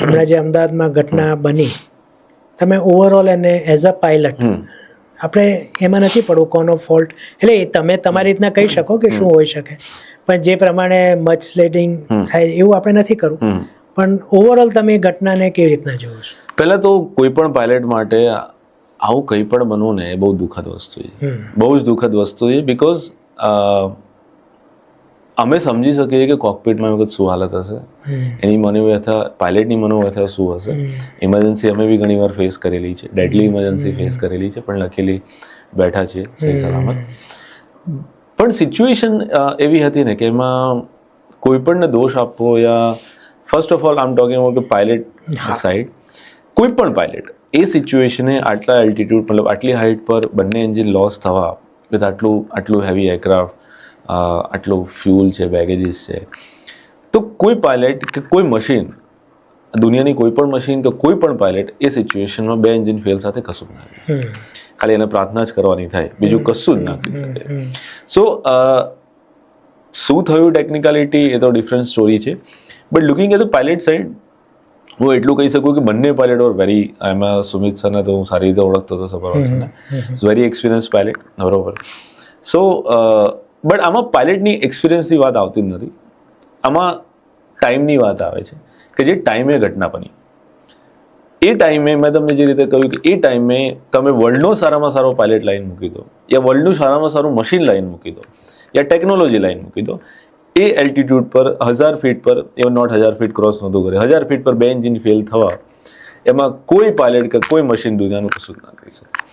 હમણાં જે અમદાવાદમાં ઘટના બની, તમે ઓવરઓલ એને એઝ અ પાયલટ, આપણે એમાં નથી પડવું કોનો ફોલ્ટ, એટલે તમે તમારી રીતના કહી શકો કે શું હોઈ શકે, પણ જે પ્રમાણે મચ સ્લેડિંગ થાય એવું આપણે નથી કરવું, પણ ઓવરઓલ તમે એ ઘટનાને કેવી રીતના જુઓ છો? પહેલાં તો કોઈ પણ પાયલટ માટે આવું કંઈ પણ બનવું ને એ બહુ દુઃખદ વસ્તુ છે, બહુ જ દુઃખદ વસ્તુ છે. બિકોઝ અમે સમજી શકીએ કે કોકપીટમાં વખત શું હાલત હશે, એની મનોવ્યથા, પાયલટની મનોવ્યથા શું હશે. ઇમરજન્સી અમે બી ઘણી વાર ફેસ કરેલી છે, ડેડલી ઇમરજન્સી ફેસ કરેલી છે, પણ લખેલી બેઠા છે સહી સલામત. પણ સિચ્યુએશન એવી હતી ને કે એમાં કોઈ પણને દોષ આપવો, યા ફર્સ્ટ ઓફ ઓલ આમ ટોકિંગ અબાઉટ પાયલટ સાઇડ, કોઈ પણ પાયલટ એ સિચ્યુએશને આટલા એલ્ટિટ્યૂડ, મતલબ આટલી હાઇટ પર બંને એન્જિન લોસ થવા વિથ આટલું હેવી એરક્રાફ્ટ, આટલું ફ્યુલ છે, બેગેજીસ છે, તો કોઈ પાયલટ કે કોઈ મશીન, દુનિયાની કોઈ પણ મશીન કે કોઈ પણ પાયલટ એ સિચ્યુએશનમાં 2 એન્જિન ફેલ સાથે કશું જ ના કરી શકે. ખાલી એને પ્રાર્થના જ કરવાની થાય, બીજું કશું જ ના કરી શકે. સો શું થયું ટેકનિકાલિટી એ તો ડિફરન્ટ સ્ટોરી છે. But looking at the pilot side, હું એટલું કહી શકું કે બંને પાયલટ ઓર વેરી, એમાં સુમિત સરને તો હું સારી રીતે ઓળખતો હતો, સબરવાલ સરને, વેરી એક્સપિરિયન્સ પાયલટ, બરોબર. સો બટ આમાં પાયલટની એક્સપિરિયન્સની વાત આવતી જ નથી, આમાં ટાઈમની વાત આવે છે કે જે ટાઈમે ઘટના બની એ ટાઈમે, મેં તમને જે રીતે કહ્યું કે એ ટાઈમે તમે વર્લ્ડનો સારામાં સારો પાયલટ લાઈન મૂકી દો, યા વર્લ્ડનું સારામાં સારું મશીન લાઈન મૂકી દો, યા ટેકનોલોજી લાઈન મૂકી દો, એ એલ્ટિટ્યૂડ પર 1000 ફીટ પર, એ નોટ 1000 ફીટ ક્રોસ નહોતું કરે, 1000 ફીટ પર 2 એન્જિન ફેલ થવા, એમાં કોઈ પાયલટ કે કોઈ મશીન દુનિયાનું કશું જ ના કરી શકે.